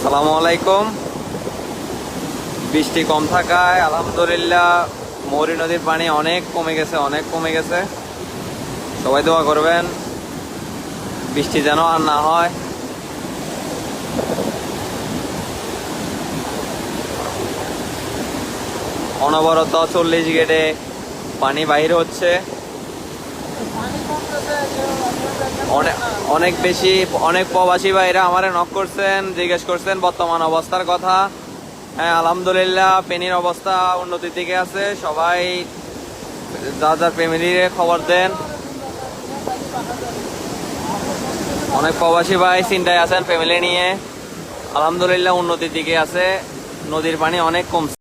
আসসালামু আলাইকুম। বৃষ্টি কম থাকায় আলহামদুলিল্লাহ মৌরি নদীর পানি অনেক কমে গেছে। সবাই দোয়া করবেন বৃষ্টি যেন আর না হয়। অনবরত 40 গেটে পানি বাইর হচ্ছে। অনেক প্রবাসী ভাইরা আমারে নক করছেন, জিজ্ঞেস করছেন বর্তমান অবস্থার কথা। হ্যাঁ, আলহামদুলিল্লাহ ফেনীর অবস্থা উন্নতির দিকে আছে। সবাই যার ফ্যামিলির খবর দেন। অনেক প্রবাসী ভাই চিন্তায় আছেন ফ্যামিলি নিয়ে। আলহামদুলিল্লাহ উন্নতির দিকে আছে, নদীর পানি অনেক কমছে।